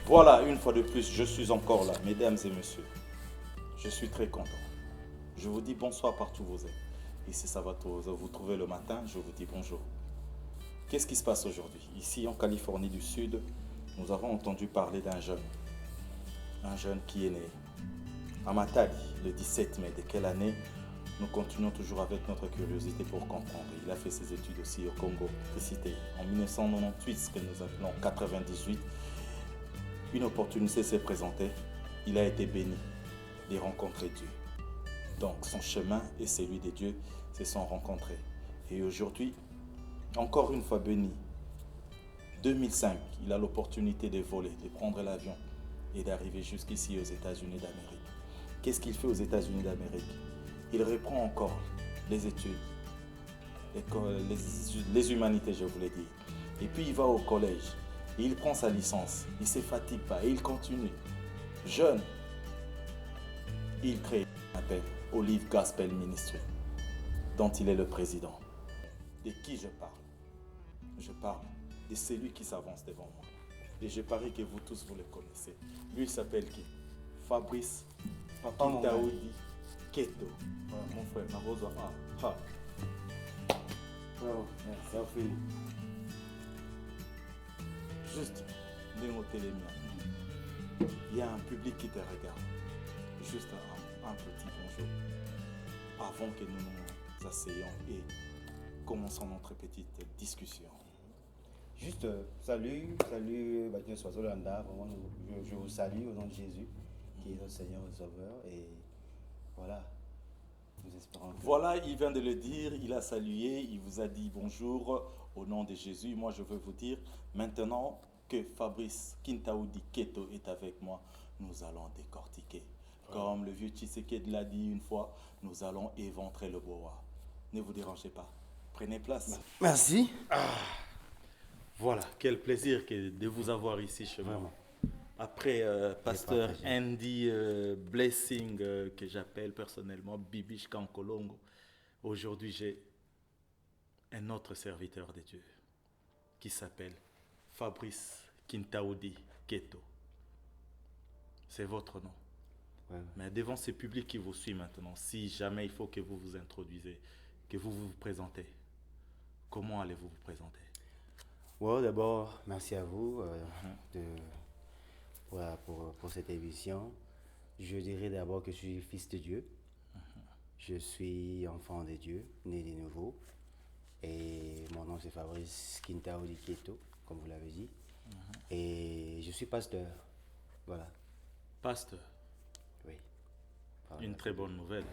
Voilà, une fois de plus, je suis encore là, mesdames et messieurs. Je suis très content. Je vous dis bonsoir partout où vous êtes. Et si ça va vous trouver le matin, je vous dis bonjour. Qu'est-ce qui se passe aujourd'hui? Ici, en Californie du Sud, nous avons entendu parler d'un jeune. Un jeune qui est né à Matadi le 17 mai. De quelle année? Nous continuons toujours avec notre curiosité pour comprendre. Il a fait ses études aussi au Congo, précité en 1998, ce que nous appelons 98. Une opportunité s'est présentée. Il a été béni de rencontrer Dieu. Donc son chemin et celui de Dieu se sont rencontrés. Et aujourd'hui, encore une fois béni. 2005, il a l'opportunité de voler, de prendre l'avion et d'arriver jusqu'ici aux États-Unis d'Amérique. Qu'est-ce qu'il fait aux États-Unis d'Amérique? Il reprend encore les études, les humanités, je voulais dire. Et puis il va au collège, et il prend sa licence, il ne se fatigue pas, et il continue. Jeune, il crée un appel Olive Gospel Ministry, dont il est le président. De qui je parle? Je parle de celui qui s'avance devant moi. Et je parie que vous tous, vous le connaissez. Lui, il s'appelle qui? Fabrice Kintaoudi Keto. Voilà, mon frère, Marozo. Ah. Bravo, merci. Juste, dénoter les miens. Il y a un public qui te regarde. Juste un petit bonjour. Avant que nous nous asseyions et commençons notre petite discussion. Juste, salut, Baptiste Soazolanda. Vraiment, je vous salue au nom de Jésus, qui est notre Seigneur et Sauveur. Et voilà, nous espérons que... Voilà, il vient de le dire, il a salué, il vous a dit bonjour au nom de Jésus. Moi, je veux vous dire, maintenant que Fabrice Kintaoudi Keto est avec moi, nous allons décortiquer. Comme le vieux Tshisekedi l'a dit une fois, nous allons éventrer le boa. Ne vous dérangez pas. Prenez place. Merci. Voilà, quel plaisir de vous avoir ici chez moi. Après pasteur Andy Blessing, que j'appelle personnellement Bibiche Kankolongo, aujourd'hui j'ai un autre serviteur de Dieu qui s'appelle Fabrice Kintaoudi Keto. C'est votre nom. Ouais. Mais devant ce public qui vous suit maintenant, si jamais il faut que vous vous introduisez, que vous vous présentez, comment allez-vous vous présenter? Bon, d'abord, merci à vous pour cette émission. Je dirais d'abord que je suis fils de Dieu. Je suis enfant de Dieu, né de nouveau. Et mon nom c'est Fabrice Kintaoudi Keto, comme vous l'avez dit. Et je suis pasteur. Voilà. Pasteur. Oui. Une très bonne nouvelle.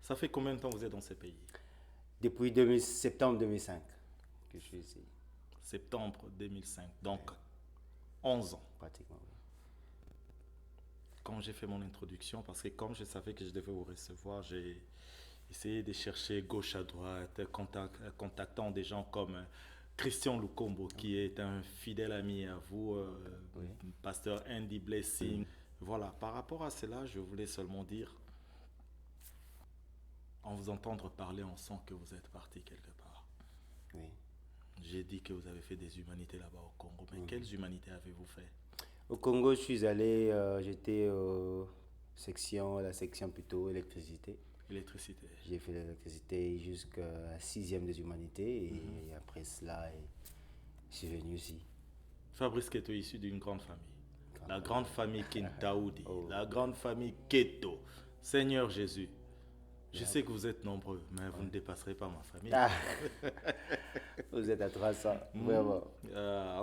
Ça fait combien de temps vous êtes dans ce pays? Depuis septembre 2005 que je suis ici. Septembre 2005, donc 11 ans. Pratiquement, oui. Quand j'ai fait mon introduction, parce que comme je savais que je devais vous recevoir, j'ai essayé de chercher gauche à droite, contactant des gens comme Christian Lukombo, qui est un fidèle ami à vous, Oui. pasteur Andy Blessing. Voilà, par rapport à cela, je voulais seulement dire, en vous entendre parler, on sent que vous êtes parti quelque part. Oui. J'ai dit que vous avez fait des humanités là-bas au Congo, mais quelles humanités avez-vous fait? Au Congo, je suis allé, j'étais la section plutôt électricité. Électricité. J'ai fait l'électricité jusqu'à 6e des humanités et après cela, je suis venu ici. Fabrice Keto est issu d'une grande famille. La famille. grande famille Kintaoudi, Oh. la grande famille Keto. Seigneur Jésus, je sais que vous êtes nombreux, mais vous ne dépasserez pas ma famille. Ah. Vous êtes à 300, vraiment.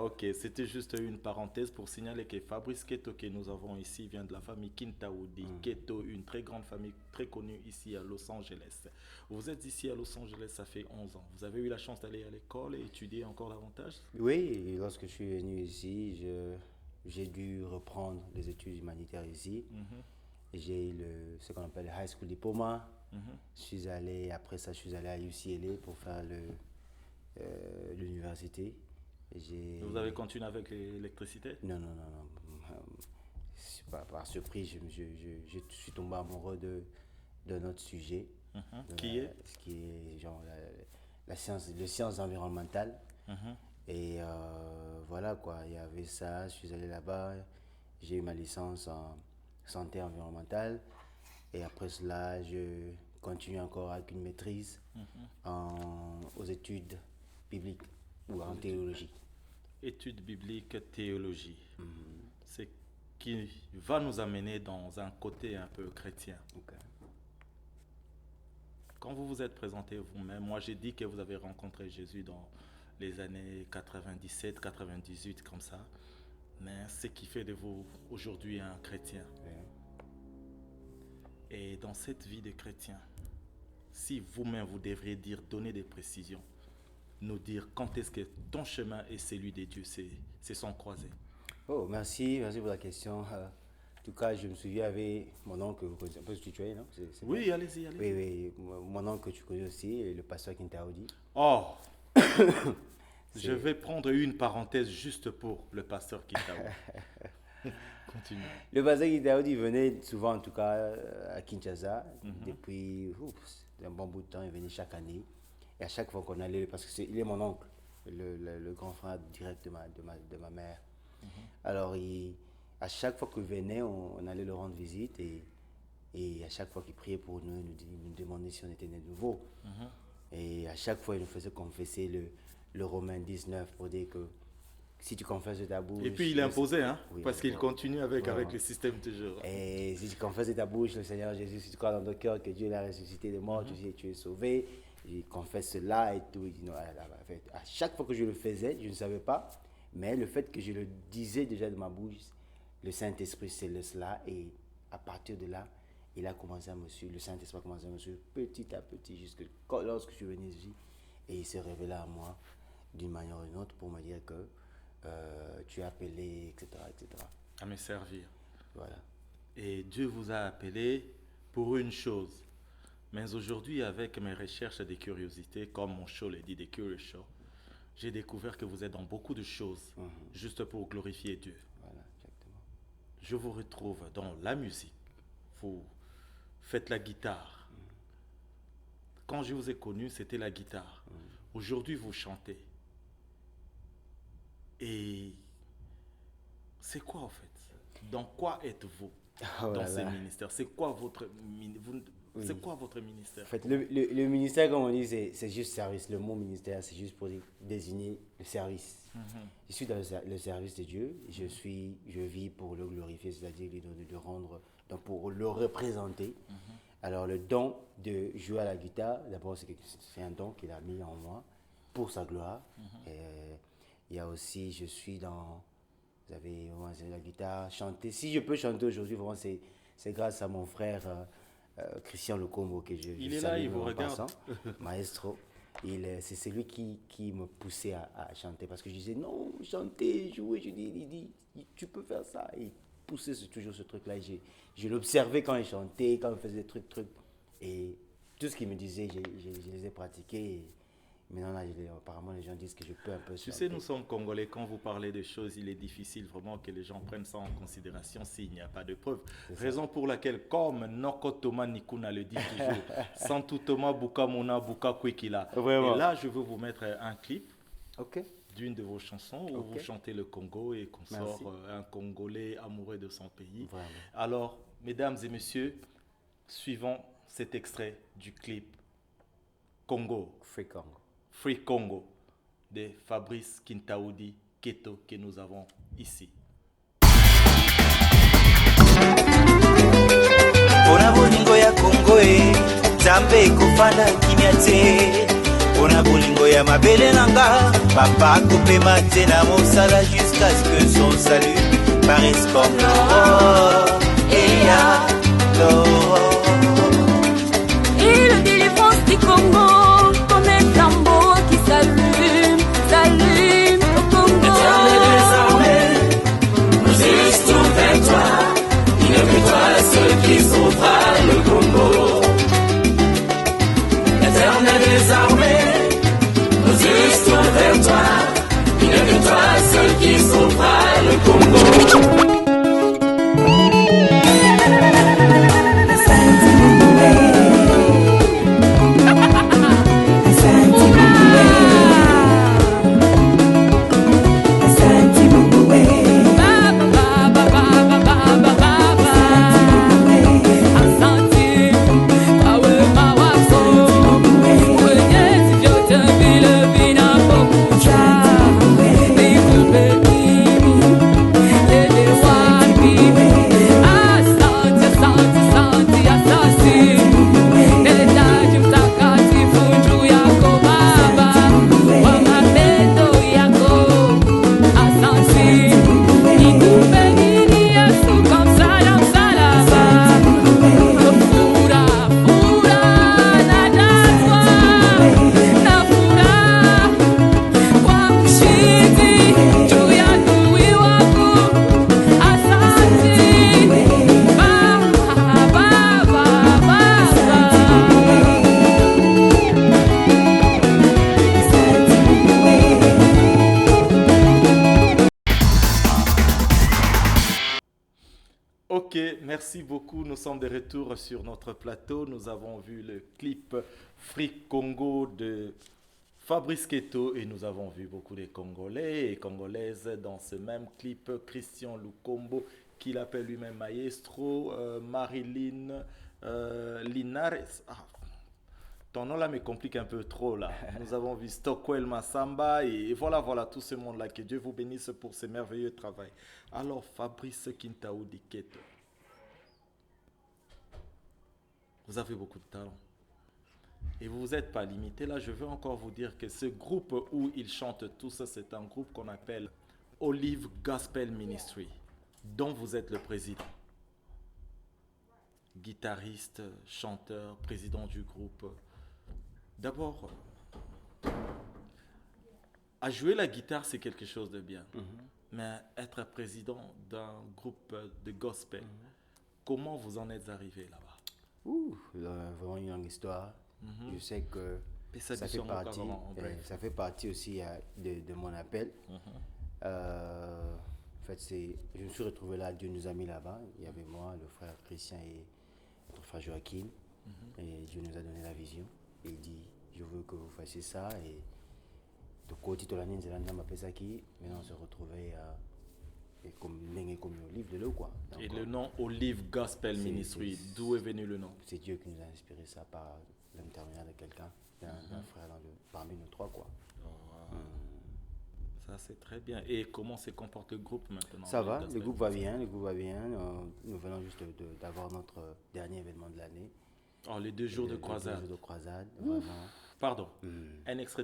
Ok, c'était juste une parenthèse pour signaler que Fabrice Keto que nous avons ici vient de la famille Kintaoudi. Keto, une très grande famille très connue ici à Los Angeles. Vous êtes ici à Los Angeles, ça fait 11 ans. Vous avez eu la chance d'aller à l'école et étudier encore davantage? Oui, et lorsque je suis venu ici, j'ai dû reprendre les études humanitaires ici. J'ai eu ce qu'on appelle le High School Diploma. Après ça, je suis allé à UCLA pour faire l'université. Vous avez continué avec l'électricité? Non. Par surprise, je suis tombé amoureux de notre sujet. Qui est genre les sciences environnementales. Et voilà quoi, il y avait ça, je suis allé là-bas, j'ai eu ma licence en santé environnementale. Et après cela, je continue encore avec une maîtrise aux études bibliques ou en théologie. Études bibliques, théologie. C'est qui va nous amener dans un côté un peu chrétien. Okay. Quand vous vous êtes présenté vous-même, moi j'ai dit que vous avez rencontré Jésus dans les années 97, 98, comme ça. Mais ce qui fait de vous aujourd'hui un chrétien. Ouais. Et dans cette vie de chrétien, si vous-même vous devriez donner des précisions, nous dire quand est-ce que ton chemin et celui de Dieu se sont croisés. Oh, merci pour la question. En tout cas, je me souviens avec mon oncle, vous connaissez un peu ce tutoyer, non? Oui, allez-y. Oui, mon oncle que tu connais aussi, le pasteur Kintaudi. Oh, je vais prendre une parenthèse juste pour le pasteur Kintaudi. Continue. Le pasteur Kintaudi venait souvent, en tout cas, à Kinshasa, depuis un bon bout de temps, il venait chaque année. Et à chaque fois qu'on allait, parce qu'il est mon oncle, le grand frère direct de ma mère. Alors, à chaque fois qu'il venait, on allait le rendre visite et à chaque fois qu'il priait pour nous, il nous demandait si on était nés de nouveau. Et à chaque fois, il nous faisait confesser le Romain 19 pour dire que si tu confesses de ta bouche... Et puis il imposait, oui, parce qu'il continue avec le système toujours. Et si tu confesses de ta bouche le Seigneur Jésus, si tu crois dans ton cœur que Dieu l'a ressuscité de mort, tu es sauvé, il confesse cela et tout. Il dit non, à chaque fois que je le faisais, je ne savais pas, mais le fait que je le disais déjà de ma bouche, le Saint-Esprit scellait cela et à partir de là, il a commencé à me suivre, le Saint-Esprit a commencé à me suivre petit à petit jusque lorsque je suis venu ici et il s'est révélé à moi d'une manière ou d'une autre pour me dire que tu es appelé, etc., etc. À me servir. Voilà. Et Dieu vous a appelé pour une chose. Mais aujourd'hui, avec mes recherches et des curiosités, comme mon show le dit, des Curious Show, j'ai découvert que vous êtes dans beaucoup de choses, juste pour glorifier Dieu. Voilà, exactement. Je vous retrouve dans la musique. Vous faites la guitare. Quand je vous ai connu, c'était la guitare. Aujourd'hui, vous chantez. Et c'est quoi en fait? Dans quoi êtes-vous dans ce ministère? C'est quoi votre ministère? En fait, le ministère, comme on dit, c'est juste service. Le mot ministère, c'est juste pour désigner le service. Je suis dans le service de Dieu. Je vis pour le glorifier, c'est-à-dire de rendre, donc pour le représenter. Alors, le don de jouer à la guitare, d'abord, c'est un don qu'il a mis en moi pour sa gloire. Et il y a aussi, je suis dans, vous avez la guitare, chanter. Si je peux chanter aujourd'hui, vraiment, c'est grâce à mon frère Christian Lokombo que je il est là, il vous regarde. Maestro. C'est celui qui me poussait à chanter parce que je disais non, chanter, jouer. Il dit, tu peux faire ça. Et il poussait toujours ce truc-là. Je l'observais quand il chantait, quand il faisait des trucs. Et tout ce qu'il me disait, je les ai pratiqués. Et maintenant, apparemment, les gens disent que je peux un peu chanter. Tu sais, nous sommes Congolais. Quand vous parlez de choses, il est difficile vraiment que les gens prennent ça en considération s'il n'y a pas de preuves. Raison pour laquelle, comme Noko Thomas Nikuna le dit toujours, Santu Thomas Bukamuna Buka Kwekila. Et là, je veux vous mettre un clip d'une de vos chansons où vous chantez le Congo et qu'on sort un Congolais amoureux de son pays. Vraiment. Alors, mesdames et messieurs, suivons cet extrait du clip Congo. Free Congo de Fabrice Kintaudi Keto que nous avons ici. Pona bolingo ya Congo Nzambe kofanda kimia te. Pona bolingo ya mabele nanga papa kopema te na mosala jusqu'à ce que son salut paraisse comme l'aurore. Et ya l'aurore. Et le délivrance du Congo comme un flambeau qui s'allume au Congo. Éternel des armées, nous restons vers toi. Il n'est que toi seul qui sauvera le Congo. Éternel des armées, nous restons vers toi. Il n'est que toi seul qui sauvera le Congo. merci beaucoup. Nous sommes de retour sur notre plateau. Nous avons vu le clip Free Congo de Fabrice Keto et nous avons vu beaucoup de Congolais et Congolaises dans ce même clip. Christian Lukombo, qu'il appelle lui-même Maestro, Marilyn Linares. Ah, ton nom là me complique un peu trop là. Nous avons vu Stockwell Massamba et voilà tout ce monde là. Que Dieu vous bénisse pour ce merveilleux travail. Alors Fabrice Kintaoudi Keto, vous avez beaucoup de talent. Et vous vous êtes pas limité. Là, je veux encore vous dire que ce groupe où ils chantent tous, c'est un groupe qu'on appelle Olive Gospel Ministry, dont vous êtes le président. Guitariste, chanteur, président du groupe. D'abord, à jouer la guitare, c'est quelque chose de bien. Mais être président d'un groupe de gospel, comment vous en êtes arrivé là-bas? Vraiment une longue histoire. Je sais que ça fait partie aussi de mon appel. En fait, je me suis retrouvé là, Dieu nous a mis là-bas. Il y avait moi, le frère Christian et notre frère Joachim. Et Dieu nous a donné la vision. Et il dit, je veux que vous fassiez ça. Et de côté de l'année, on m'a fait ça qui. Maintenant, on se retrouvait comme le livre de l'eau, quoi. Donc, et le nom Olive Gospel Ministry, d'où est venu le nom? C'est Dieu qui nous a inspiré ça par l'intermédiaire de quelqu'un, d'un frère parmi nous trois, quoi. Ça, c'est très bien. Et comment se comporte le groupe maintenant? Ça va, le groupe va bien, nous venons juste d'avoir notre dernier événement de l'année. Oh, les 2 jours de croisade. 2 jours de croisade, vraiment. Pardon, un extrait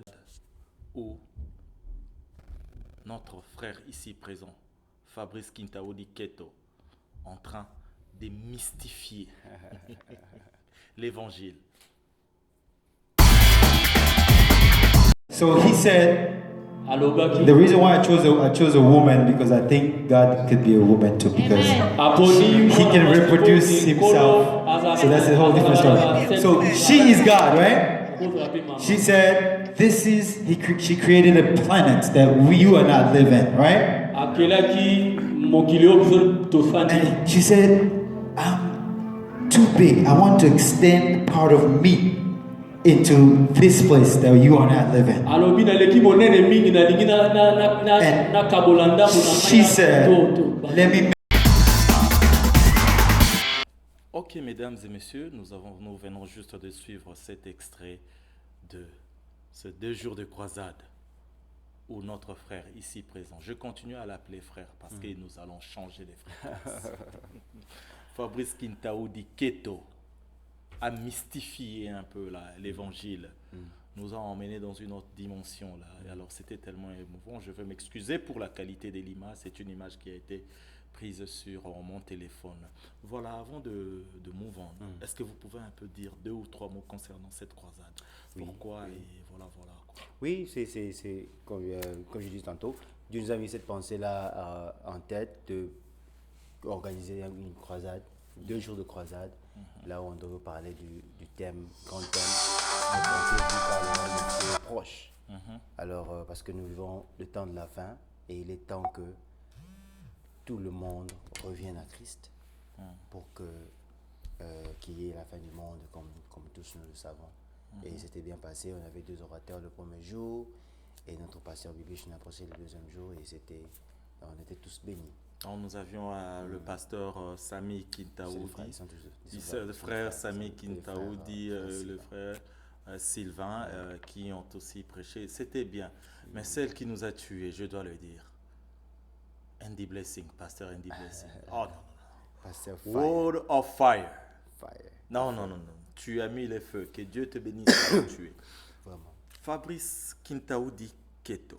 où notre frère ici présent, Fabrice Kintaoudi Keto, en train de mystifier l'évangile. So he said, the reason why I chose a woman because I think God could be a woman too because he can reproduce himself. So that's a whole different story. So she is God, right? She said, she created a planet that you are not living, right? And she said, I'm too big. I want to extend part of me into this place that you are not living. And she said, let me. Ok, mesdames et messieurs, nous venons juste de suivre cet extrait de ces 2 jours de croisade où notre frère ici présent, je continue à l'appeler frère parce que nous allons changer les frères. Fabrice Kintaoudi Keto a mystifié un peu l'évangile, nous a emmenés dans une autre dimension là. Et alors c'était tellement émouvant. Je veux m'excuser pour la qualité de l'image. C'est une image qui a été prise sur mon téléphone. Voilà, avant de move on, est-ce que vous pouvez un peu dire 2 ou 3 mots concernant cette croisade? Pourquoi et voilà quoi. Oui, c'est comme je disais tantôt, Dieu nous a mis cette pensée-là en tête d'organiser une croisade, 2 jours de croisade, là où on devait parler du thème, grand thème, de proche. Alors, parce que nous vivons le temps de la fin et il est temps que tout le monde revienne à Christ pour qu'il y ait la fin du monde comme tous nous le savons. Et c'était bien passé, on avait 2 orateurs le premier jour et notre pasteur Bibi a passé le 2e jour et on était tous bénis. Alors, nous avions le pasteur Sami Kintaoudi, le frère Sami Kintaoudi, le frère Sylvain qui ont aussi prêché. C'était bien. Mais celle qui nous a tués, je dois le dire, Andy Blessing, pasteur Andy Blessing. Oh non. Pasteur Word of fire. Fire. Non. Tu as mis les feux. Que Dieu te bénisse pour tuer. Vraiment. Fabrice Kintaoudi Keto.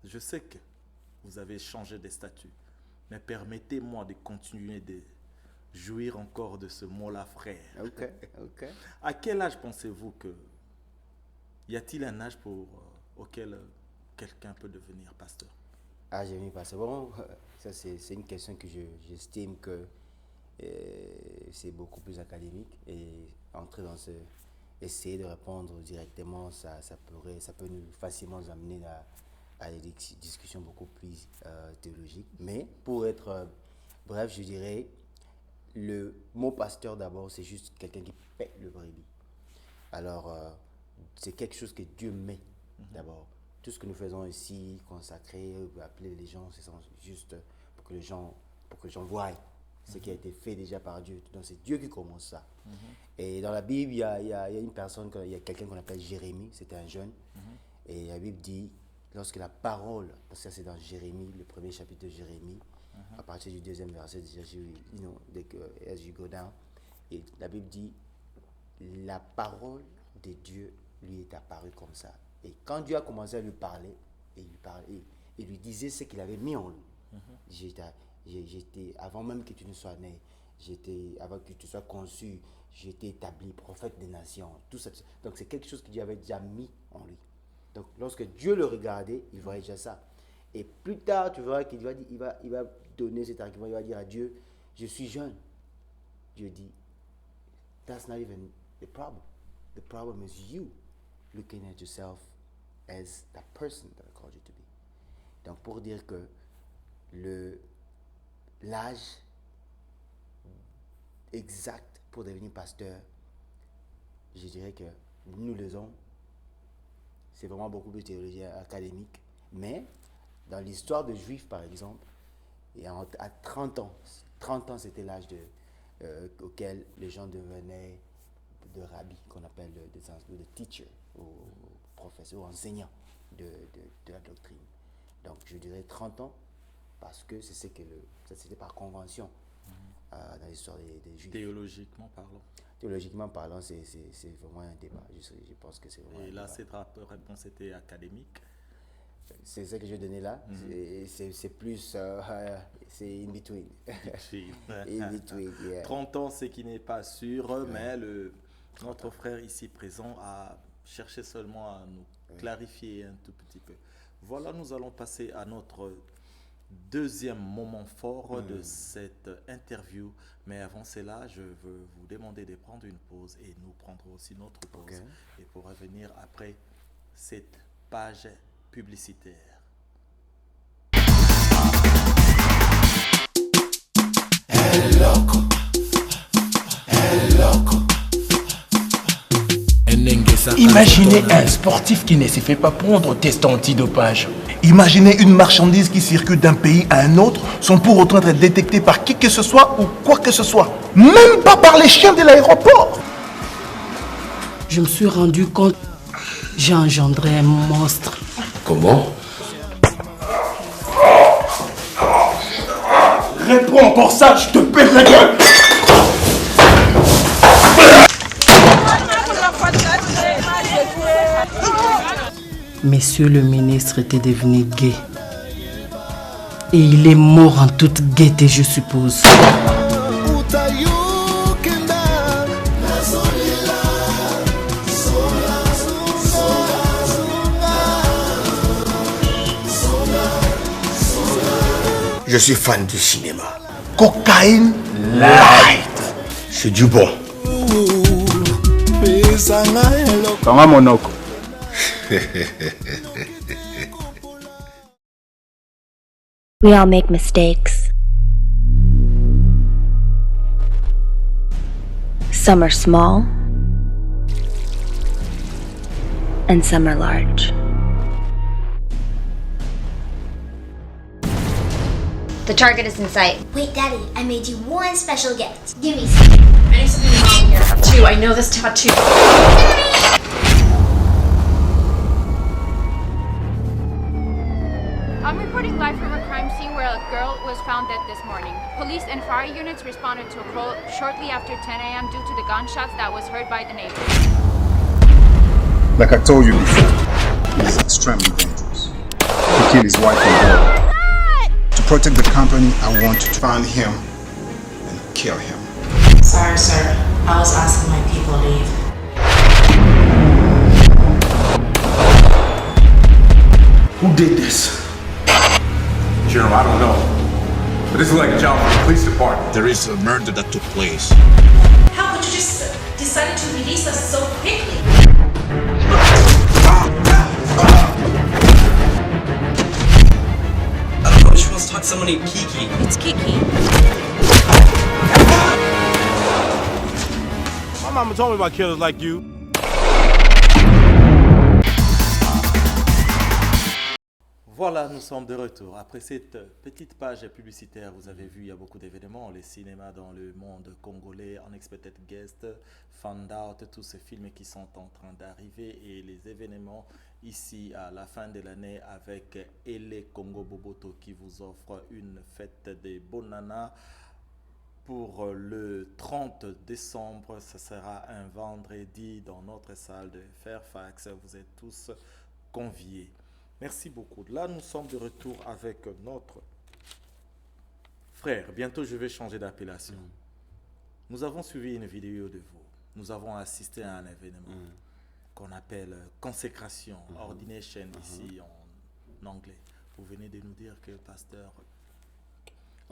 Je sais que vous avez changé de statut, mais permettez-moi de continuer de jouir encore de ce mot-là, frère. Ok. À quel âge pensez-vous que... Y a-t-il un âge auquel quelqu'un peut devenir pasteur? J'ai mis pasteur. Bon, ça c'est une question que j'estime que c'est beaucoup plus académique et entrer dans essayer de répondre directement, ça peut nous facilement nous amener à des discussions beaucoup plus théologiques. Mais pour être Bref, je dirais, le mot pasteur d'abord, c'est juste quelqu'un qui paie le brebis. Alors, c'est quelque chose que Dieu met d'abord. Tout ce que nous faisons ici, consacrer, appeler les gens, c'est juste pour que les gens voient ce qui a été fait déjà par Dieu. Donc, c'est Dieu qui commence ça. Et dans la Bible, il y a une personne, il y a quelqu'un qu'on appelle Jérémie, c'était un jeune. Et la Bible dit, lorsque la parole, parce que c'est dans Jérémie, le premier chapitre de Jérémie, à partir du 2e verset, déjà, dès que as you go down, et la Bible dit, la parole de Dieu lui est apparue comme ça. Et quand Dieu a commencé à lui parler, il lui disait ce qu'il avait mis en lui. J'étais, avant même que tu ne sois né, avant que tu sois conçu, j'étais établi prophète des nations. Tout ça. Donc c'est quelque chose que Dieu avait déjà mis en lui. Donc lorsque Dieu le regardait, il voyait déjà ça. Et plus tard, tu verras qu'il va donner cet argument, il va dire à Dieu, je suis jeune. Dieu dit, that's not even the problem. The problem is you looking at yourself as that person that I called you to be. Donc pour dire que l'âge exact pour devenir pasteur, je dirais que nous le sommes. C'est vraiment beaucoup plus théologie académique. Mais dans l'histoire de Juifs, par exemple, à 30 ans c'était l'âge auquel les gens devenaient de rabbi, qu'on appelle de teacher, ou professeur, ou enseignant de la doctrine. Donc je dirais 30 ans, parce que c'était par convention dans l'histoire des Juifs. Théologiquement parlant. Théologiquement parlant, c'est vraiment un débat. Je pense que c'est vraiment Et là, cette réponse était académique. C'est ça que je vais donner là. C'est plus... c'est in between. In between, yeah. 30 ans, c'est qui n'est pas sûr, mais notre frère ici présent a cherché seulement à nous clarifier un tout petit peu. Voilà, nous allons passer à notre deuxième moment fort de cette interview. Mais avant cela, je veux vous demander de prendre une pause et nous prendrons aussi notre pause. Okay. Et pour revenir après cette page publicitaire. Imaginez un sportif qui ne se fait pas prendre au test antidopage. Imaginez une marchandise qui circule d'un pays à un autre sans pour autant être détectée par qui que ce soit ou quoi que ce soit. Même pas par les chiens de l'aéroport. Je me suis rendu compte, j'ai engendré un monstre. Comment? Réponds encore ça, je te pète la gueule. Monsieur le ministre était devenu gay. Et il est mort en toute gaieté, je suppose. Je suis fan du cinéma. Cocaïne light. C'est du bon. Comment monoko? We all make mistakes. Some are small, and some are large. The target is in sight. Wait, Daddy, I made you one special gift. Give me some. I need something wrong here. Tattoo. I know this tattoo. I'm reporting live from a crime scene where a girl was found dead this morning. Police and fire units responded to a call shortly after 10 a.m. due to the gunshots that was heard by the neighbors. Like I told you before, he's extremely dangerous. He killed his wife and daughter. To protect the company, I want to find him and kill him. Sorry, sir. I was asking my people to leave. Who did this? General, I don't know. But this is like a job for the police department. There is a murder that took place. How could you just decide to release us so quickly? Alors, je wants to talk to someone named Kiki. It's Kiki. My mama told me about killers like you. Voilà, nous sommes de retour. Après cette petite page publicitaire, vous avez vu, il y a beaucoup d'événements. Les cinémas dans le monde congolais, Unexpected Guest, Found Out, tous ces films qui sont en train d'arriver et les événements ici à la fin de l'année avec Ele Congo Boboto qui vous offre une fête des Bonana pour le 30 décembre. Ce sera un vendredi dans notre salle de Fairfax. Vous êtes tous conviés. Merci beaucoup. Là, nous sommes de retour avec notre frère. Bientôt, je vais changer d'appellation. Nous avons suivi une vidéo de vous. Nous avons assisté à un événement qu'on appelle consécration, ordination ici en anglais. Vous venez de nous dire que pasteur,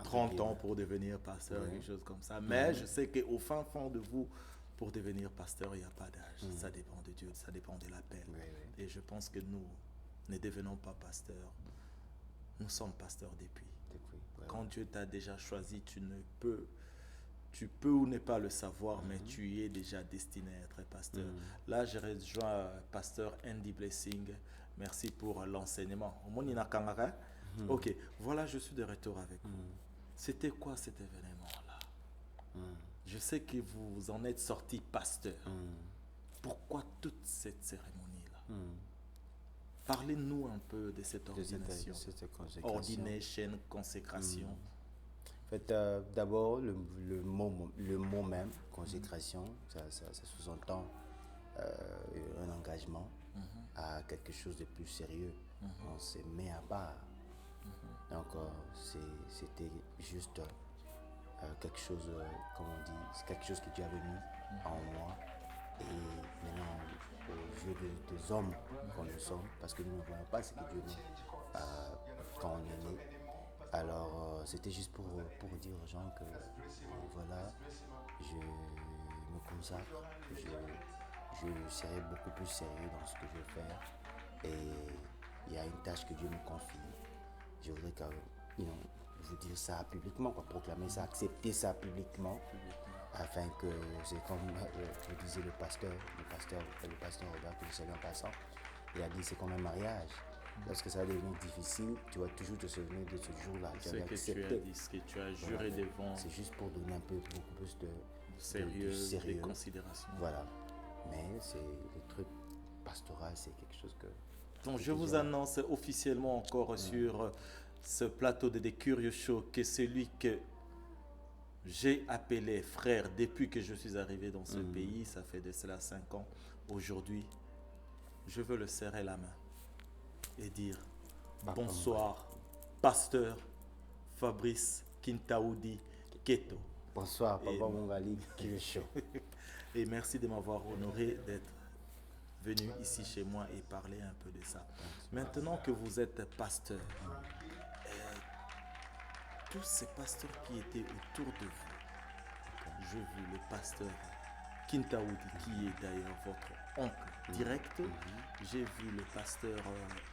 30 ans pour devenir pasteur, quelque chose comme ça. Mais je sais qu'au fin fond de vous, pour devenir pasteur, il n'y a pas d'âge. Ça dépend de Dieu, ça dépend de l'appel. Et je pense que nous ne devenons pas pasteurs. Nous sommes pasteurs depuis. Quand Dieu t'a déjà choisi, tu peux ou ne pas le savoir, mais tu y es déjà destiné à être pasteur. Là, je rejoins pasteur Andy Blessing. Merci pour l'enseignement. Ok, voilà, je suis de retour avec vous. C'était quoi cet événement-là? Je sais que vous en êtes sorti pasteur. Pourquoi toute cette cérémonie-là? Parlez-nous un peu de cette ordination. Ordination, consécration. En fait, d'abord, le mot même, consécration, ça sous-entend un engagement à quelque chose de plus sérieux. On se met à part. Donc, c'était juste quelque chose, comme on dit, c'est quelque chose que Dieu avait mis en moi. Et maintenant, aux yeux des hommes qu'on nous sommes, parce que nous ne voyons pas ce que Dieu nous quand on est né. Alors, c'était juste pour dire aux gens que voilà, je me consacre, je serai beaucoup plus sérieux dans ce que je vais faire. Et il y a une tâche que Dieu me confie. Je voudrais vous dire ça publiquement, proclamer ça, accepter ça publiquement. Afin que, c'est comme disait le pasteur Robert, que je salue en passant, il a dit c'est comme un mariage. Lorsque ça va devenir difficile, tu vas toujours te souvenir de ce jour-là. Ce que tu as dit, ce que tu as juré devant. C'est juste pour donner un peu beaucoup plus de sérieux, de considération. Voilà. Mais c'est le truc pastoral, c'est quelque chose que... Donc je vous annonce officiellement encore sur ce plateau de The Curious Show que celui que j'ai appelé frère depuis que je suis arrivé dans ce pays, ça fait de cela 5 ans. Aujourd'hui, je veux le serrer la main et dire bonsoir, pasteur Fabrice Kintaoudi Keto. Bonsoir, Papa Mongali Curious. Et merci de m'avoir honoré d'être venu ici chez moi et parler un peu de ça. Maintenant que vous êtes pasteur, tous ces pasteurs qui étaient autour de vous, j'ai vu le pasteur Kintaoudi, qui est d'ailleurs votre oncle direct. J'ai vu le pasteur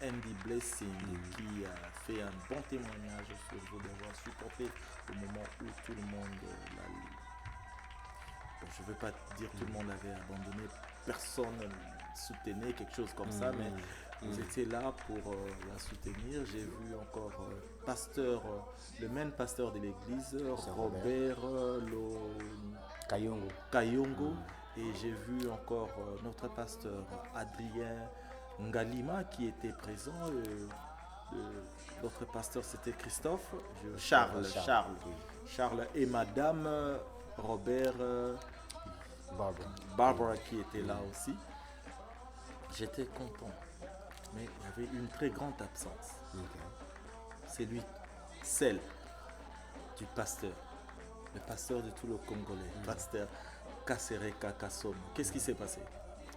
Andy Blessing, qui a fait un bon témoignage sur vous d'avoir supporté au moment où tout le monde je ne veux pas dire tout le monde avait abandonné, personne ne soutenait quelque chose comme ça, mais vous étiez là pour la soutenir. J'ai vu encore le même pasteur de l'église, Robert Kayongo. Et j'ai vu encore notre pasteur Adrien Ngalima qui était présent. Notre pasteur c'était Christophe, Charles et madame Robert Barbara qui était là aussi. J'étais content, mais il y avait une très grande absence. C'est celle du pasteur, le pasteur de tout le Congolais, pasteur Kasereka Kassom. Qu'est-ce qui s'est passé?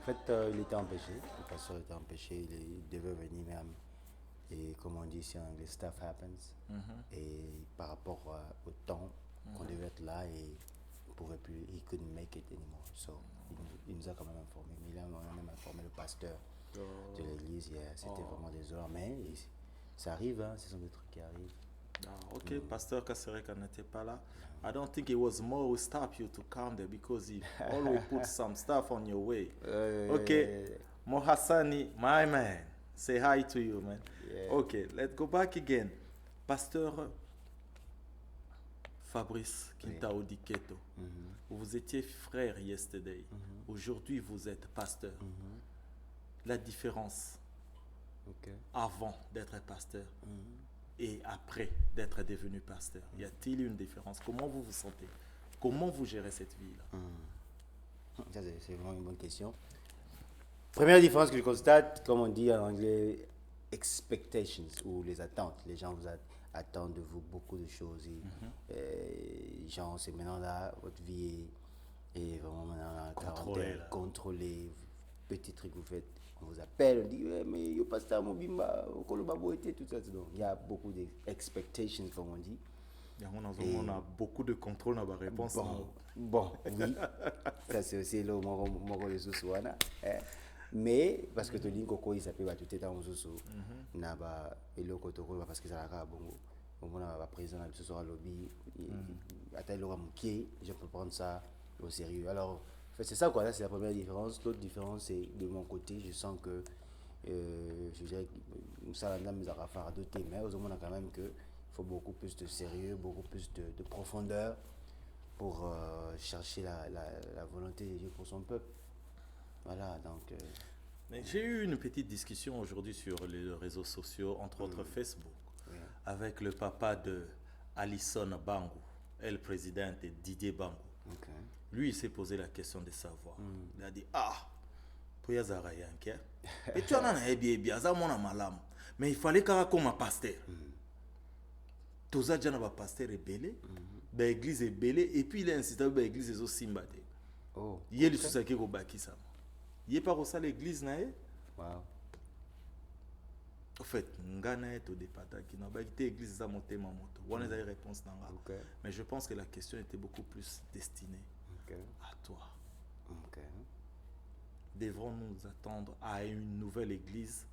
En fait, il était empêché, le pasteur était empêché, il devait venir même. Et comme on dit ici en anglais, stuff happens. Et par rapport au temps qu'on devait être là, et il pouvait plus, he couldn't make it anymore. So, il nous a quand même informé. Mais il a même informé le pasteur de l'église. C'était vraiment désolant. Mais ça arrive, ce sont des trucs qui arrivent. Okay, Pastor Kasereka n'était pas là. I don't think it was Mo who stopped you to come there because he always put some stuff on your way. Okay, Mo Hassani, my man, say hi to you, man. Okay, let's go back again. Pasteur Fabrice Kintaudi Keto, vous étiez frère yesterday. Aujourd'hui, vous êtes pasteur. La différence avant d'être pasteur et après d'être devenu pasteur, y a-t-il une différence? Comment vous vous sentez? Comment vous gérez cette vie-là? Ça, c'est vraiment une bonne question. Première différence que je constate, comme on dit en anglais, expectations, ou les attentes. Les gens vous attendent de vous beaucoup de choses. Genre, c'est maintenant là, votre vie est vraiment maintenant contrôlée. Petit truc que vous faites, on vous appelle, on dit mais yo pasteur Mobimba, Kolobabo était tout ça. Donc il y a beaucoup d'expectations comme on dit. On a beaucoup de contrôle dans la réponse. Bon, oui, ça c'est aussi le mot de Sousouana. Mais parce que tu dis que il s'appelle tout est dans Sousou, naba et le côté parce que ça a bongo. On a président ce soir lobby, attends le ramoukier, je peux prendre ça au sérieux. Alors c'est ça quoi, là c'est la première différence. L'autre différence c'est de mon côté, je sens que je dirais que ça là mes affaires doté, mais aux hommes on a quand même que il faut beaucoup plus de sérieux, beaucoup plus de profondeur pour chercher la volonté de Dieu pour son peuple. Voilà, donc... Mais j'ai eu une petite discussion aujourd'hui sur les réseaux sociaux, entre autres Facebook, avec le papa de Alison Bangu, le président de Didier Bangu. Lui, il s'est posé la question de savoir. Il a dit, pour y avoir un et tu en as un bien, ça mon malam. Mais il fallait qu'il comme un pasteur. Tout ça, il y a un pasteur rebellé, l'église est belée, et puis il a insisté que l'église est aussi simbadée. Il y a le souci qui est baki ça. Il n'y a pas aussi l'église nae. En fait, ngana est au départ qui n'a pas été l'église à monter ma moto. On a des réponses dans la. Mais je pense que la question était beaucoup plus destinée à toi. Devrons-nous attendre à une nouvelle église?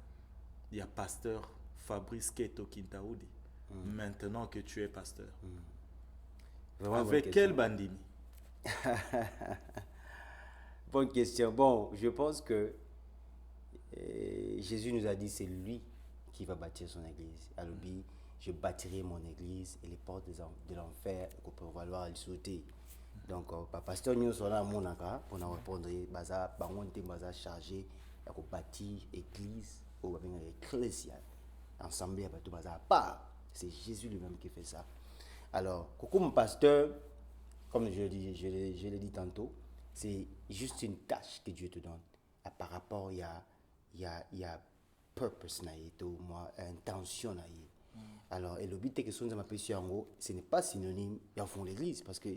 Il y a pasteur Fabrice Keto Kintaudi. Maintenant que tu es pasteur. Avec quel bandini? Bonne question. Bon, je pense que Jésus nous a dit c'est lui qui va bâtir son église. Alors, je bâtirai mon église et les portes de l'enfer qu'on peut valoir le sauter. Donc, pasteur nous sommes là mon aka pour nous répondre baza bangonte baza chargé à bâtir église ou bien ecclésiale ensemble avec tout baza pas. C'est Jésus lui-même qui fait ça. Alors, comme pasteur, comme je l'ai dit tantôt, c'est juste une tâche que Dieu te donne. Et par rapport, il y a purpose, intention. Alors, et le but est que ce n'est pas synonyme de fond l'église, parce que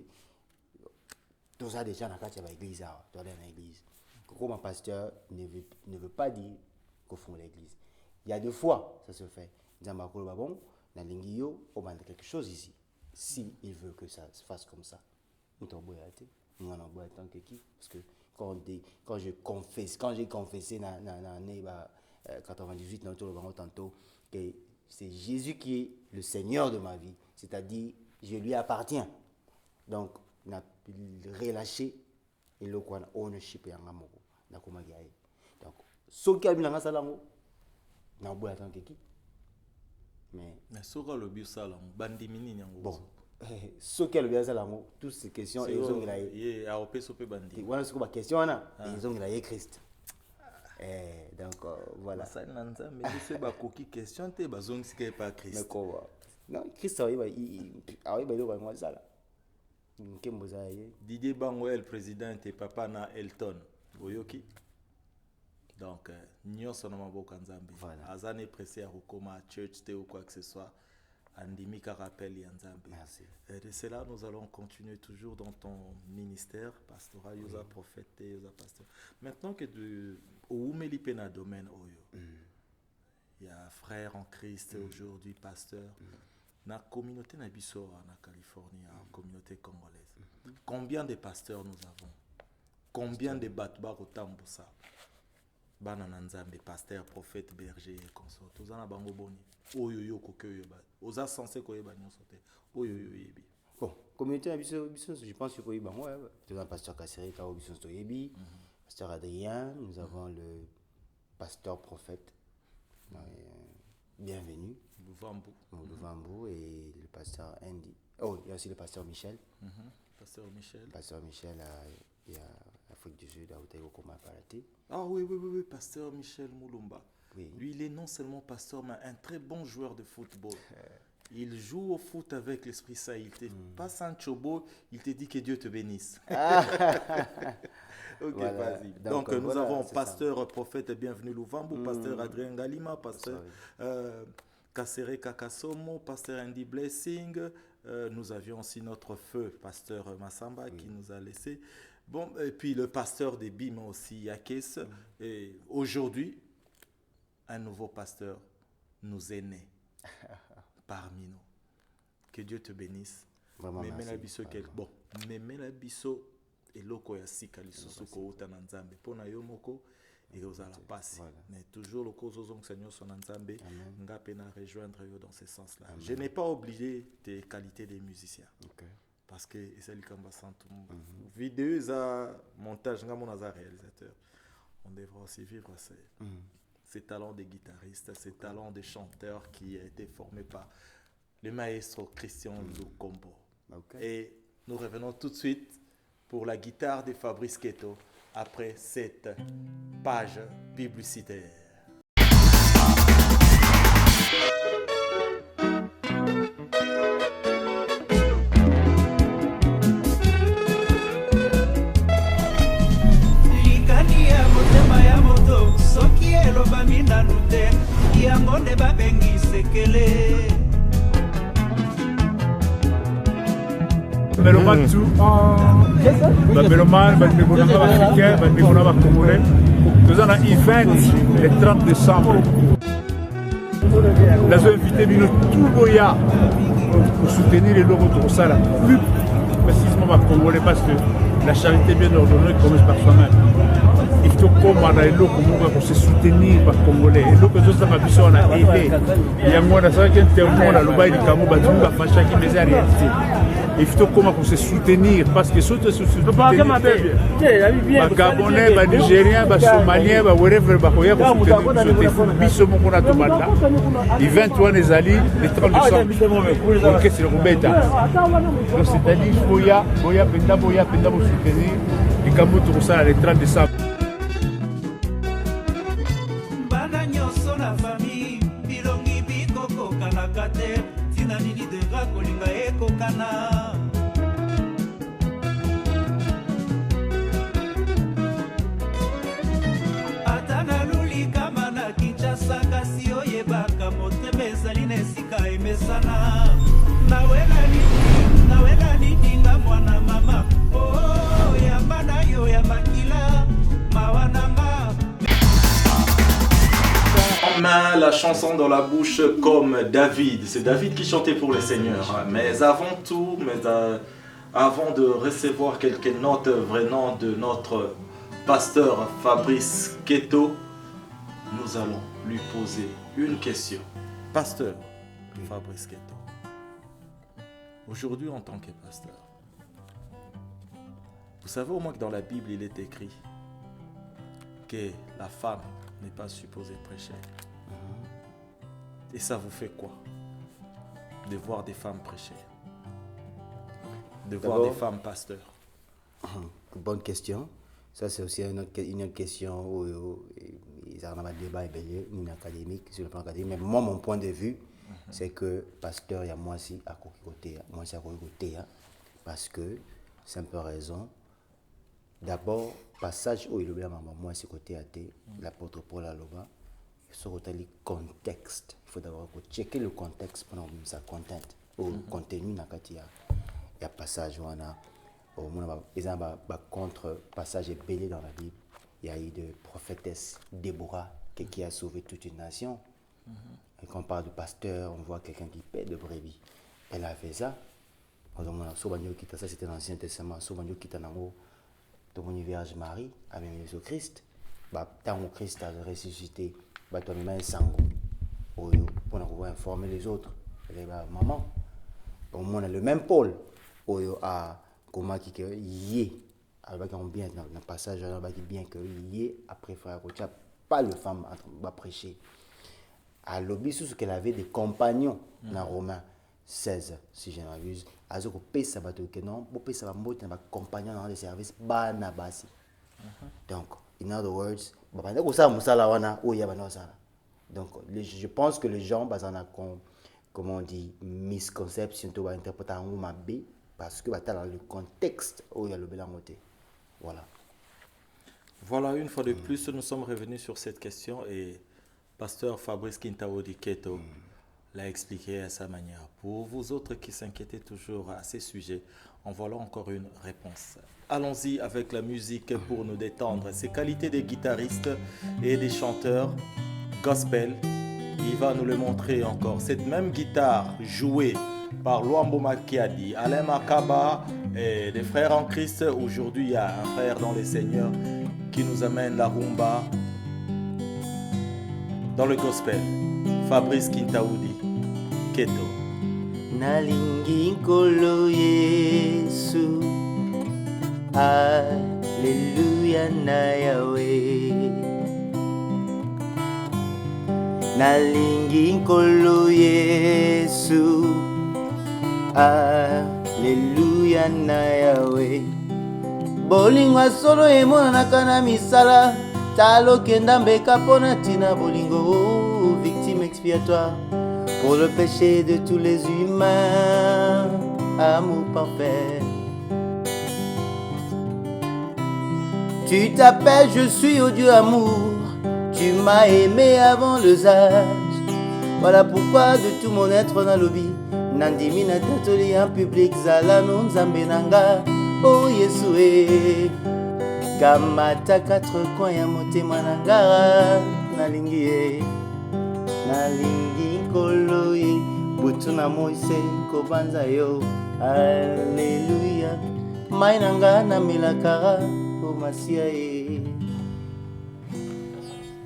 tout ça déjà dans l'église, dans l'église. Comme un pasteur ne veut pas dire qu'au fond l'église. Il y a deux fois, ça se fait. Dans quelque chose ici. Si il veut que ça se fasse comme ça, nous t'en tant que qui, parce que quand j'ai confessé dans l'année 98 tantôt que c'est Jésus qui est le Seigneur de ma vie, c'est-à-dire je lui appartiens. Donc n'a relâché et le quoi ownership en amour na kuma gaye. Donc ce qui a bien dans salango na boya tant que qui. Mais ce que le but ça là bandimini nyango. Bon. Ce qu'elle vient à toutes ces questions, ils ont il a opé sope bandi. Voilà ce que ma question là, ils ont gagné Christ. Donc voilà. Ça n'entend mais c'est pas coquille question te bazong ce qui pas Christ. Mais quoi? Non, Christ il va moi ça là. Didier Bangu le président et papa na Elton. Boyoki. Donc nous sommes en Bokanzambi. Azane pressé à Rukoma church ou quoi que ce soit. Andimika rappelle Yanzambi. Merci. Et de cela, nous allons continuer toujours dans ton ministère pastoral, Yosa prophète, Yosa pasteur. Maintenant que de Oumeli Pena domaine Oyo, il y a frère en Christ aujourd'hui, pasteur. Dans la communauté Nabiso en Californie, la communauté congolaise. Combien de pasteurs nous avons? Combien de batbars au Tambusa? bana na nzambe pasteur prophète berger consort toza na bango boni oyo yo kokoyeba oza censé koyeba nyonso te oyo yo yebi. Bon, communauté na biso je pense que koyeba moi toza na pasteur Kasseri ka biso toyebi pasteur Adrien, nous avons le pasteur prophète bienvenue Louvambou et le pasteur Andy. Oh, il y a aussi le pasteur Michel. Pasteur Michel, il y a Afrique du Sud, à Otaïgo Parati. Ah oui, pasteur Michel Moulumba. Oui. Lui, il est non seulement pasteur, mais un très bon joueur de football. Il joue au foot avec l'Esprit Saint. Il te passe un chobo, il te dit que Dieu te bénisse. Ok, voilà. Vas-y. Donc nous voilà, avons pasteur, ça. Prophète, bienvenue Louvambou, pasteur Adrien Galima, pasteur Kassere Kakasomo, pasteur Andy Blessing. Nous avions aussi notre feu, pasteur Massamba, qui nous a laissé. Bon, et puis le pasteur des BIM aussi, Yakes. Et aujourd'hui, un nouveau pasteur nous est né parmi nous. Que Dieu te bénisse. Vraiment mais merci. Bon, mais Melabiso et loko ya sika lisusu ko uta na nzambe pona yo moko et ozala pasi. Mais toujours le cause aux Seigneur son nzambe nga pena rejoindre yo dans ce sens-là. Je n'ai pas oublié tes qualités de musicien. Okay. Parce que c'est le Kamba Santum. Vidéo za montage nga mon réalisateur. On devra aussi vivre ces talents de guitariste, ces talents de chanteur qui a été formé par le maestro Christian Lukombo. Okay. Et nous revenons tout de suite pour la guitare de Fabrice Keto après cette page publicitaire. Likani ya motema ya moto soki elobami nanu te yango nde babengi sekele. Mélomane tout, Mélomane, Mélomane africain, Mélomane congolais. Nous avons un event le 30 décembre. Nous avons invité tout Boya pour soutenir les logos de Rosala. Plus précisément congolais parce que la charité bien ordonnée commence par soi-même. Il faut qu'on ait l'eau pour se soutenir par Congolais. Et l'eau que nous avons besoin on a aidé. Il y a un témoin dans le bail du Cameroun, il y a un qui met en réalité. Il faut qu'on se soutenir parce que surtout se soutenir. Les Gabonais, les Nigériens, les Somaliens, les wherever, les soutenir. Les 21 les alliés, les 30 décembre. Donc c'est le Roubeta. Donc c'est-à-dire Boya, Penda, pour soutenir. Les Cameroun tout ça les 30 décembre. La chanson dans la bouche comme David. C'est David qui chantait pour le Seigneur. Mais avant tout, avant de recevoir quelques notes venant de notre pasteur Fabrice Keto, nous allons lui poser une question. Pasteur Fabrice Keto, aujourd'hui en tant que pasteur, vous savez au moins que dans la Bible il est écrit que la femme n'est pas supposée prêcher. Et ça vous fait quoi de voir des femmes prêcher, de voir des femmes pasteurs? Bonne question. Ça c'est aussi une autre question où il y a un débat académique sur le plan académique. Mais moi mon point de vue c'est que pasteur il y a moi aussi à côté, parce que simple raison. D'abord passage où il y a moi c'est côté athée, l'apôtre Paul Aloba. Sur le contexte, il faut d'abord checker le contexte pendant sa content ou contenu il y a passage où on a contre passage belé dans la Bible. Il y a eu de prophétesse Déborah qui a sauvé toute une nation. Et quand on parle de pasteur, on voit quelqu'un qui paie de brebis. Elle a fait ça. Ça c'était l'Ancien Testament. Sauvanio qui t'a Vierge Marie avec Jésus Christ. tant que Christ a ressuscité, toi même sango pour pouvoir informer les autres. Maman, on a le même pôle. À comment qui y avec un bien dans le passage bien que y après frère pas le femme va prêcher. À l'obéissance qu'elle avait des compagnons dans Romains 16 si je ne m'abuse. À ce que ça va que non, pour ça va monter dans compagnon dans les services banabasi. Donc in other words, donc je pense que les gens comment on dit misconception to interpréter en B parce que dans le contexte où il y a le bélangoté. Voilà, une fois de plus, nous sommes revenus sur cette question et Pasteur Fabrice Kintaudi Keto l'a expliqué à sa manière. Pour vous autres qui s'inquiétez toujours à ces sujets, en voilà encore une réponse. Allons-y avec la musique pour nous détendre. Ces qualités des guitaristes et des chanteurs gospel, il va nous le montrer encore. Cette même guitare jouée par Luambo Makiadi, Alain Makaba et des frères en Christ. Aujourd'hui, il y a un frère dans les Seigneurs qui nous amène la rumba dans le gospel. Fabrice Kintaudi Keto. Nalingi nkolo Yesu, Alléluia na Yahweh. Nalingi nkolo Yesu, Alléluia na Yahweh. Bolingo solo emonanaka na misala, talo kenda mbeka pona tina bolingo, victime expiatoire pour le péché de tous les humains, amour parfait. Tu t'appelles, je suis au Dieu amour, tu m'as aimé avant les âges. Voilà pourquoi de tout mon être na lobi, nandimi na tatoli en public zala non nzambe nanga, oh Yesue. Kamata quatre coins ya motema nanga, nalingi ye, nalingi nkolo ye, butu na moise kobanza yo, Alléluia. Mai nanga na milakara, oh masia ye.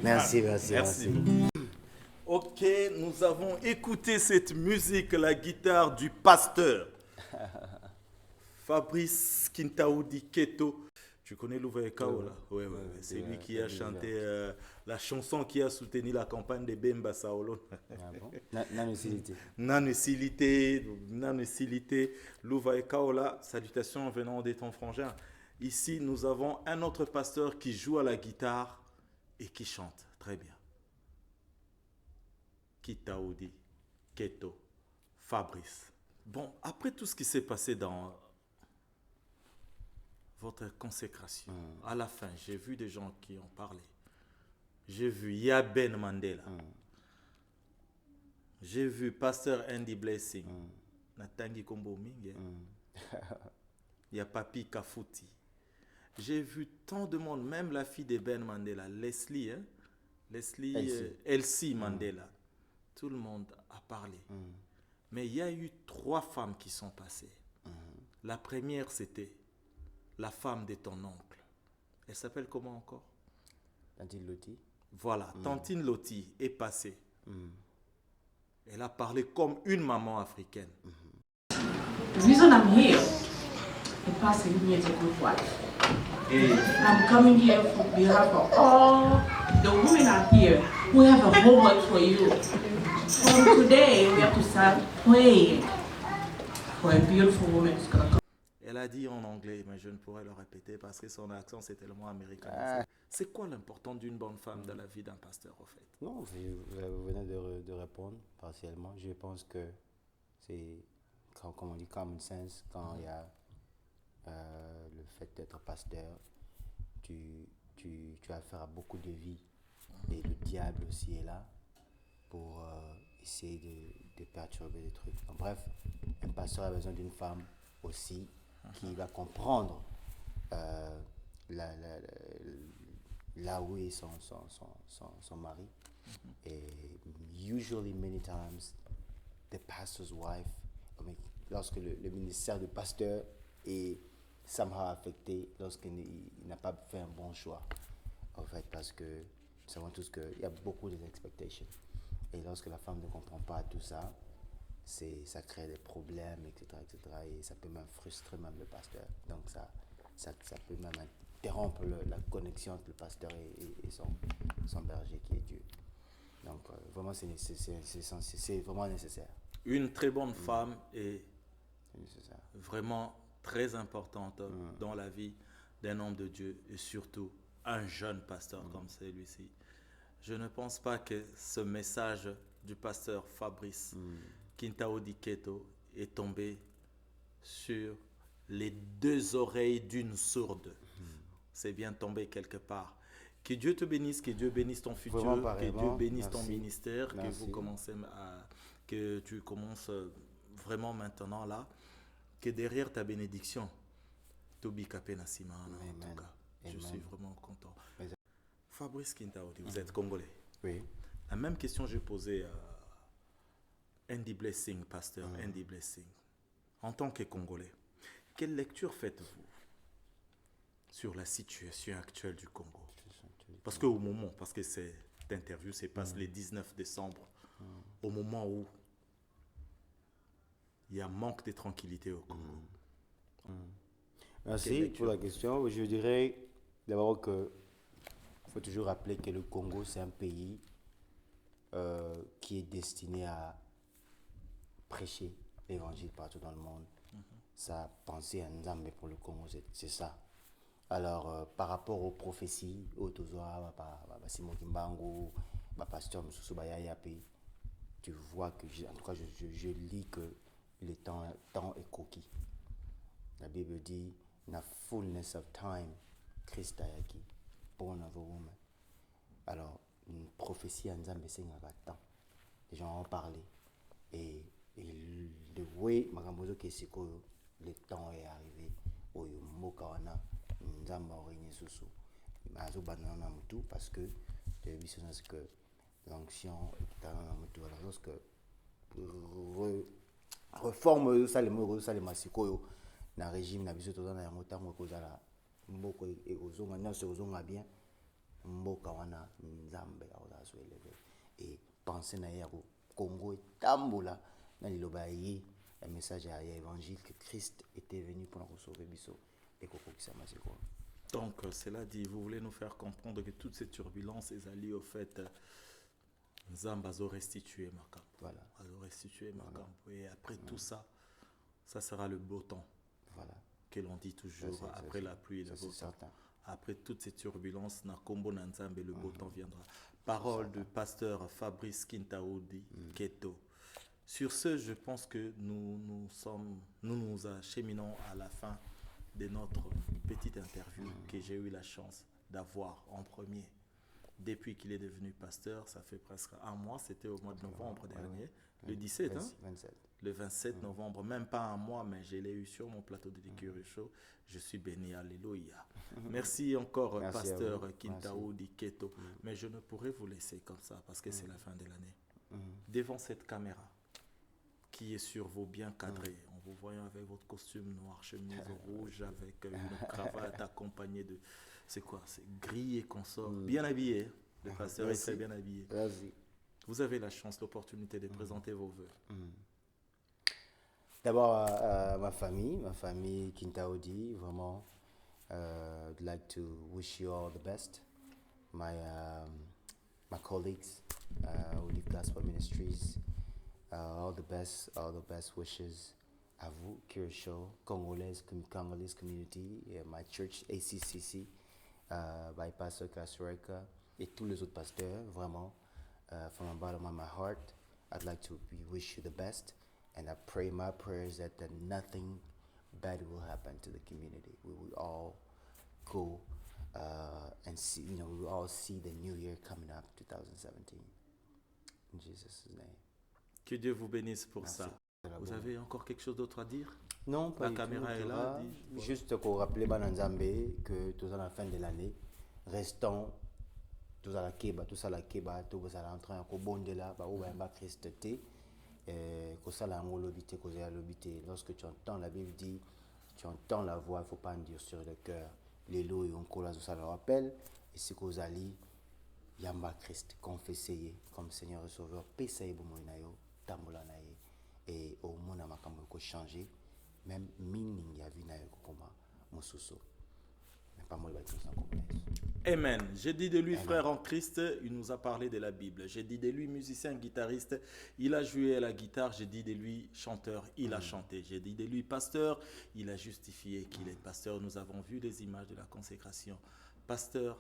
Merci. Ok, nous avons écouté cette musique, la guitare du pasteur Fabrice Kintaudi Keto. Tu connais Louvain Kaola? Oui, c'est lui qui a chanté la chanson qui a soutenu la campagne de Bemba Saolo. Nanusilité, Louvain Kaola. Salutations venant de ton frangin. Ici, nous avons un autre pasteur qui joue à la guitare et qui chante très bien. Kintaudi Keto, Fabrice. Bon, après tout ce qui s'est passé dans votre consécration, à la fin, j'ai vu des gens qui ont parlé. J'ai vu Yaben Mandela. J'ai vu Pasteur Andy Blessing. Natangi Kombo Mingue. Il y a Papi Kafuti. J'ai vu tant de monde, même la fille de Ben Mandela, Leslie Elsie Mandela. Tout le monde a parlé. Mais il y a eu 3 femmes qui sont passées. La première, c'était la femme de ton oncle. Elle s'appelle comment encore? Tantine Loti. Voilà, Tantine Loti est passée. Elle a parlé comme une maman africaine. The reason I'm here, the pastor gave me as a good wife. I'm coming here for behalf of all the women out here who have a homework for you. From today, we have to start praying for a beautiful woman who's going to come. Elle a dit en anglais, mais je ne pourrais le répéter parce que son accent c'est tellement américain. C'est quoi l'important d'une bonne femme dans la vie d'un pasteur au fait? Non, vous venez de répondre partiellement. Je pense que c'est, comme on dit, common sense. Quand il y a le fait d'être pasteur, tu as affaire à beaucoup de vies. Et le diable aussi est là pour essayer de perturber des trucs. Donc, bref, un pasteur a besoin d'une femme aussi qui va comprendre là où est son mari. Et usually, many times, the pastor's wife, lorsque le ministère du pasteur est somehow affecté, lorsqu'il n'a pas fait un bon choix. en fait, parce que nous savons tous qu'il y a beaucoup d'expectations. Et lorsque la femme ne comprend pas tout ça, ça crée des problèmes, etc., etc. Et ça peut même frustrer même le pasteur. Donc ça peut même interrompre la connexion entre le pasteur et son berger qui est Dieu. Donc vraiment, c'est vraiment nécessaire. Une très bonne femme est vraiment très importante dans la vie d'un homme de Dieu et surtout un jeune pasteur comme celui-ci. Je ne pense pas que ce message du pasteur Fabrice Kintaudi Keto est tombé sur les deux oreilles d'une sourde. C'est bien tombé quelque part. Que Dieu te bénisse, que Dieu bénisse ton futur, que Dieu bénisse ton ministère, que tu commences vraiment maintenant là, que derrière ta bénédiction, Tobi Kapena Simana, en tout cas. Je suis vraiment content. Fabrice Kintaudi, vous êtes congolais. Oui. La même question que j'ai posée à Andy Blessing, pasteur Andy Blessing. En tant que Congolais, quelle lecture faites-vous sur la situation actuelle du Congo? Parce que cette interview se passe le 19 décembre, au moment où il y a manque de tranquillité au Congo. Merci pour la question. Je dirais d'abord que il faut toujours rappeler que le Congo, c'est un pays qui est destiné à prêcher l'évangile partout dans le monde. Sa pensée à Nzambe pour le Congo, c'est ça. Alors, par rapport aux prophéties, tu vois que, en tout cas, je lis que le temps est coquille. La Bible dit, na fullness of time, Christ ayaki, born of a woman. Alors, une prophétie à Nzambe, c'est un temps. Les gens ont parlé. Et le way, le temps est arrivé. Oyo mokawana, Nzamba origné sous. Parce que que l'onction est dans mutu. Alors, lorsque réforme ça les mots ça les masikoyo na régime na biso tozana yango tango kozala mboko e ozonga nyonso ozonga bien mboka wana Nzambe aza so élevé et penser na ya Congo etambola na liloba yi le message à l'évangile que Christ était venu pour nous sauver biso et kokokisa masiko. Donc cela dit, vous voulez nous faire comprendre que toutes ces turbulences est liées au fait Nzamba a restitué ma camp. Voilà. A restitué ma camp. Et après tout ça, ça sera le beau temps. Voilà. Que l'on dit toujours, après la pluie, le beau temps. Certain. Après toutes ces turbulences, na Kombo na Nzambe, le beau temps viendra. Parole du pasteur Fabrice Kintaudi Keto. Sur ce, je pense que nous acheminons à la fin de notre petite interview que j'ai eu la chance d'avoir en premier. Depuis qu'il est devenu pasteur, ça fait presque un mois, c'était au mois de novembre dernier, le 17, 27. Le 27 novembre, même pas un mois, mais je l'ai eu sur mon plateau de l'écurie show. Je suis béni, alléluia. Merci encore, pasteur Kintaudi Keto. Mais je ne pourrais vous laisser comme ça parce que c'est la fin de l'année. Devant cette caméra qui est sur vous bien cadré, en vous voyant avec votre costume noir, chemise rouge, avec une cravate accompagnée de... C'est quoi? C'est gris et consort. Bien habillé. Le pasteur est très bien habillé. Vas-y. Vous avez la chance, l'opportunité de présenter vos vœux. D'abord, ma famille Kintaudi, vraiment, I'd like to wish you all the best. My colleagues, Olive Gospel Ministries, all the best wishes. À vous, Kirisho, Congolese community, my church, ACCC, by Pastor Kasureka, et tous les autres pasteurs, vraiment, from the bottom of my heart, I'd like to wish you the best, and I pray my prayers that nothing bad will happen to the community. We will all go and see, we will all see the new year coming up, 2017. In Jesus' name. Que Dieu vous bénisse pour Merci. ça. Vous avez encore quelque chose d'autre à dire? Non, pas la du caméra tout, est là. Juste pour rappeler Bananzambe que tout à la fin de l'année, restons tous à la Keba, tous à l'entrée en Kobondela, où va Christ té, que ça la molobité, que ça l'obité. Lorsque tu entends la Bible dit, tu entends la voix, il ne faut pas en dire sur le cœur. Les lots et on colle, ça le rappelle. et ce que vous allez yamba Christ confesser comme Seigneur et Sauveur pesa bomo na yo tambola na ye et au mona makambo ko changer même meaning ya vie na yo koma mosusu mais pas moi Amen. J'ai dit de lui frère en Christ, il nous a parlé de la Bible. J'ai dit de lui musicien, guitariste, il a joué à la guitare. J'ai dit de lui chanteur, il a chanté. J'ai dit de lui pasteur, il a justifié qu'il est pasteur. Nous avons vu les images de la consécration. Pasteur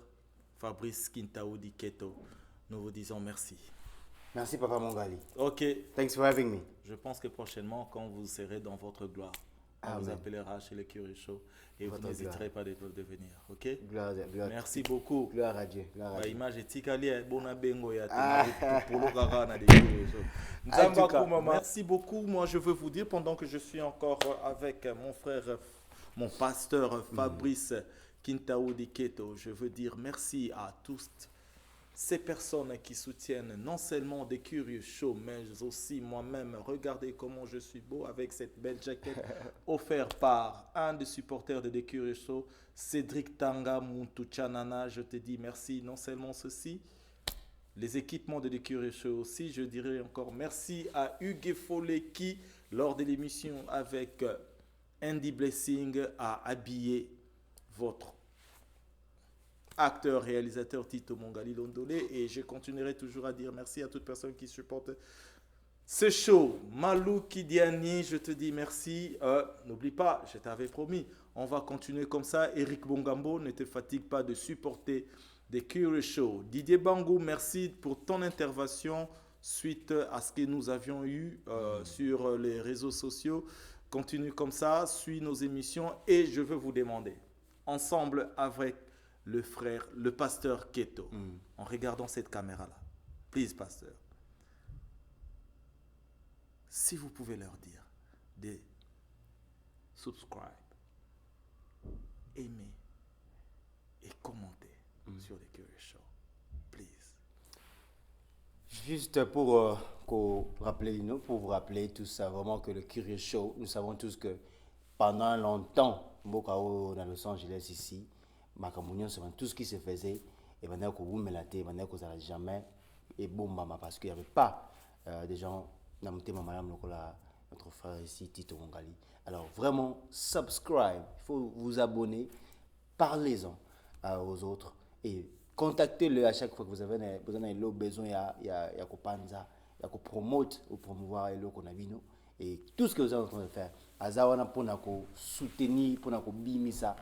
Fabrice Kintaoudi Keto, nous vous disons merci. Merci Papa Mongali. Ok. Thanks for having me. Je pense que prochainement, quand vous serez dans votre gloire, on vous appellera chez le Curieux Show et vous n'hésiterez pas de venir. Ok? Gloire. Merci beaucoup. Gloire à Dieu. Image Merci beaucoup. Moi, je veux vous dire, pendant que je suis encore avec mon frère, mon pasteur Fabrice Kintaoudi Keto, je veux dire merci à tous ces personnes qui soutiennent non seulement des Curieux Show, mais aussi moi-même. Regardez comment je suis beau avec cette belle jaquette offerte par un des supporters de des Curieux Show, Cédric Tanga Muntuchanana. Je te dis merci. Non seulement ceci, les équipements de des Curieux Show aussi. Je dirais encore merci à Hugues Follet qui, lors de l'émission avec Andy Blessing, a habillé votre acteur, réalisateur Tito Mongali Londolé, et je continuerai toujours à dire merci à toute personne qui supporte ce show. Malou Kidiani, je te dis merci. N'oublie pas, je t'avais promis, on va continuer comme ça. Eric Bongambo, ne te fatigue pas de supporter des Curieux Show. Didier Bangou, merci pour ton intervention suite à ce que nous avions eu sur les réseaux sociaux. Continue comme ça, suis nos émissions, et je veux vous demander, ensemble avec le frère, le pasteur Keto, en regardant cette caméra-là. Please, pasteur. Si vous pouvez leur dire de subscribe, aimer et commenter sur les Curieux Show. Please. Juste pour vous rappeler tout ça, vraiment que le Curieux Show, nous savons tous que pendant longtemps, dans Los Angeles ici, tout ce qui se faisait, et maintenant que vous me l'avez, maintenant que vous n'allez jamais, et bon, parce qu'il n'y avait pas des gens, notre frère ici, Tito Mongali. Alors vraiment, subscribe, il faut vous abonner, parlez-en aux autres et contactez-le à chaque fois que vous avez besoin, il y a promote ou promouvoir et tout ce que vous êtes en train de faire. Azawana pour soutenir, pour bimisa.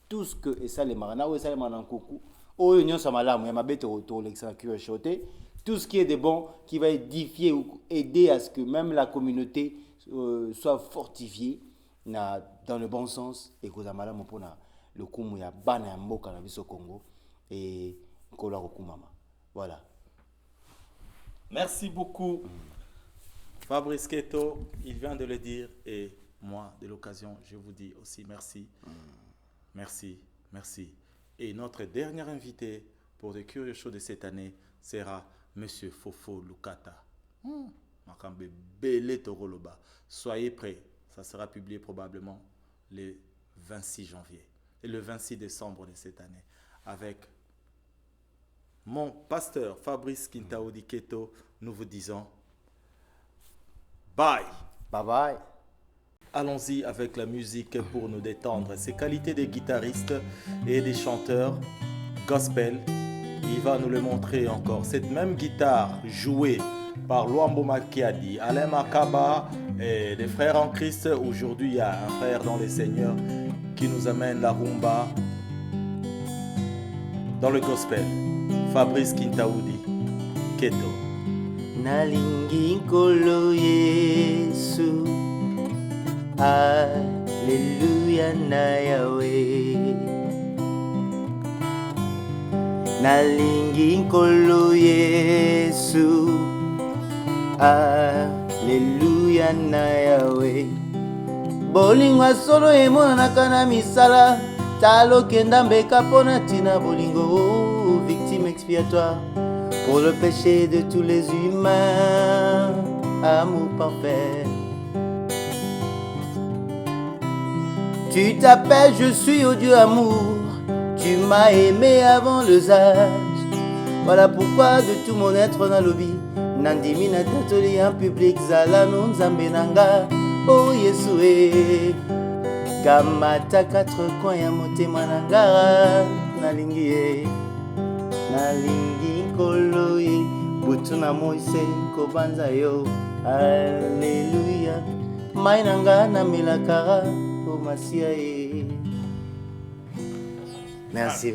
Tout ce que et ça les marana ou ça les manankoku o union samalamu ya mabete autour l'excellent Curieux Show, tout ce qui est de bon qui va édifier ou aider à ce que même la communauté soit fortifiée dans le bon sens et que zamalamu pona le kumu ya bana ya mboka na biso Congo et kola kokumama. Voilà. Merci beaucoup Fabrice Keto, il vient de le dire, et moi de l'occasion je vous dis aussi merci. Merci, merci. Et notre dernier invité pour le Curieux Show de cette année sera Monsieur Fofo Lukata. Soyez prêts, ça sera publié probablement le 26 janvier et le 26 décembre de cette année avec mon pasteur Fabrice Kintaoudi Keto. Nous vous disons bye. Bye bye. Allons-y avec la musique pour nous détendre. Ses qualités de guitaristes et des chanteurs gospel, il va nous le montrer encore. Cette même guitare jouée par Luambo Makiadi, Alain Makaba et des frères en Christ. Aujourd'hui, il y a un frère dans le Seigneur qui nous amène la rumba dans le gospel. Fabrice Kintaoudi Keto. Nalingi nkolo Yesu, Alléluia na Yahweh. Nalingi nkolo Yesu, Alléluia na Yahweh. Bolingo solo emonanaka na misala, talo kenda mbeka pona tina bolingo, victime expiatoire pour le péché de tous les humains, amour parfait. Tu t'appelles, je suis au Dieu amour. Tu m'as aimé avant les âges. Voilà pourquoi de tout mon être na lobi nandimi na tatoli en public zala no nzambe nanga. Oh Yesue kamata 4 coins ya motema nanga nalingi ye nalingi nkolo ye butu na moise kobanza yo. Alléluia mai nanga na melakara o masia ye. Merci.